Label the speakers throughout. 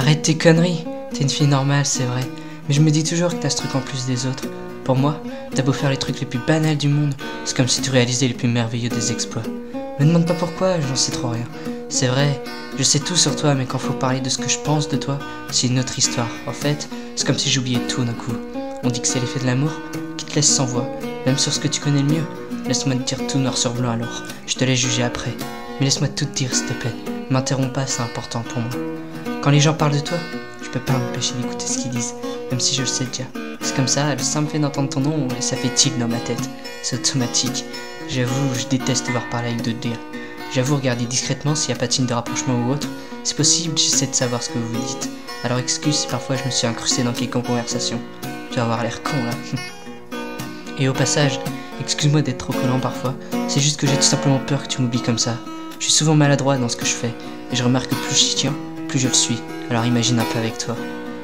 Speaker 1: Arrête tes conneries. T'es une fille normale, c'est vrai. Mais je me dis toujours que t'as ce truc en plus des autres. Pour moi, t'as beau faire les trucs les plus banals du monde, c'est comme si tu réalisais les plus merveilleux des exploits. Me demande pas pourquoi, j'en sais trop rien. C'est vrai, je sais tout sur toi, mais quand faut parler de ce que je pense de toi, c'est une autre histoire. En fait, c'est comme si j'oubliais tout d'un coup. On dit que c'est l'effet de l'amour qui te laisse sans voix, même sur ce que tu connais le mieux. Laisse-moi te dire tout noir sur blanc alors, je te laisse juger après. Mais laisse-moi tout te dire s'il te plaît, m'interromps pas, c'est important pour moi. Quand les gens parlent de toi, je peux pas m'empêcher d'écouter ce qu'ils disent, même si je le sais déjà. C'est comme ça, le simple fait d'entendre ton nom et ça fait tic dans ma tête. C'est automatique. J'avoue, je déteste devoir parler avec d'autres gars. J'avoue regarder discrètement s'il n'y a pas de signe de rapprochement ou autre. C'est possible, j'essaie de savoir ce que vous vous dites. Alors excuse si parfois je me suis incrusté dans quelques conversations. Tu vas avoir l'air con là. Et au passage, excuse-moi d'être trop collant parfois. C'est juste que j'ai tout simplement peur que tu m'oublies comme ça. Je suis souvent maladroit dans ce que je fais. Et je remarque que plus je tiens, plus je le suis. Alors imagine un peu avec toi.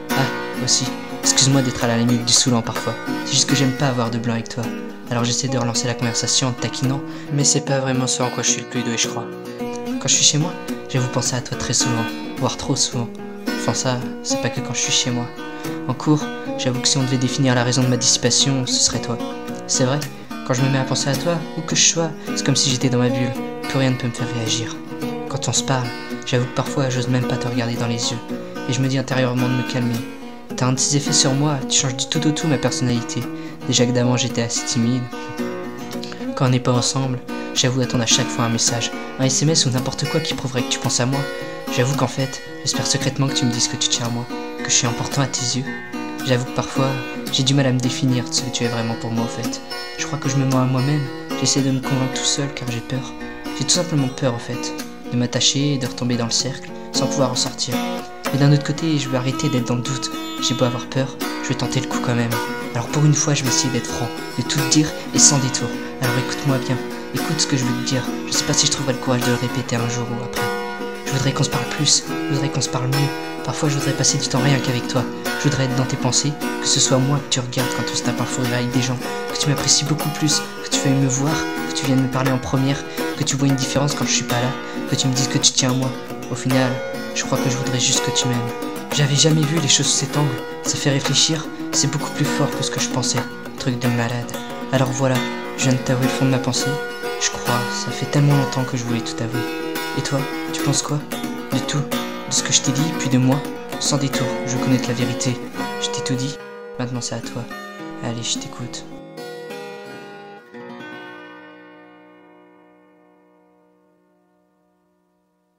Speaker 1: Ah, aussi. Excuse-moi d'être à la limite du saoulant parfois, c'est juste que j'aime pas avoir de blanc avec toi. Alors j'essaie de relancer la conversation en te taquinant, mais c'est pas vraiment ce en quoi je suis le plus doué je crois. Quand je suis chez moi, j'avoue penser à toi très souvent, voire trop souvent. Enfin ça, c'est pas que quand je suis chez moi. En cours, j'avoue que si on devait définir la raison de ma dissipation, ce serait toi. C'est vrai, quand je me mets à penser à toi, où que je sois, c'est comme si j'étais dans ma bulle, plus rien ne peut me faire réagir. Quand on se parle, j'avoue que parfois j'ose même pas te regarder dans les yeux, et je me dis intérieurement de me calmer. T'as un de ces effets sur moi, tu changes du tout au tout ma personnalité. Déjà que d'avant j'étais assez timide. Quand on n'est pas ensemble, j'avoue attendre à chaque fois un message, un SMS ou n'importe quoi qui prouverait que tu penses à moi. J'avoue qu'en fait, j'espère secrètement que tu me dises que tu tiens à moi, que je suis important à tes yeux. J'avoue que parfois, j'ai du mal à me définir de ce que tu es vraiment pour moi en fait. Je crois que je me mens à moi-même, j'essaie de me convaincre tout seul car j'ai peur. J'ai tout simplement peur en fait, de m'attacher et de retomber dans le cercle, sans pouvoir en sortir. Mais d'un autre côté, je veux arrêter d'être dans le doute. J'ai beau avoir peur, je vais tenter le coup quand même. Alors pour une fois, je vais essayer d'être franc, de tout te dire et sans détour. Alors écoute-moi bien, écoute ce que je veux te dire. Je sais pas si je trouverai le courage de le répéter un jour ou après. Je voudrais qu'on se parle plus, je voudrais qu'on se parle mieux. Parfois je voudrais passer du temps rien qu'avec toi. Je voudrais être dans tes pensées, que ce soit moi que tu regardes quand on se tape un fou rire avec des gens, que tu m'apprécies beaucoup plus, que tu veuilles me voir, que tu viennes me parler en première, que tu vois une différence quand je suis pas là, que tu me dises que tu tiens à moi. Au final, je crois que je voudrais juste que tu m'aimes. J'avais jamais vu les choses sous cet angle, ça fait réfléchir, c'est beaucoup plus fort que ce que je pensais. Truc de malade. Alors voilà, je viens de t'avouer le fond de ma pensée. Je crois, ça fait tellement longtemps que je voulais tout avouer. Et toi, tu penses quoi? De tout? De ce que je t'ai dit, puis de moi? Sans détour, je veux connaître la vérité. Je t'ai tout dit, maintenant c'est à toi. Allez, je t'écoute.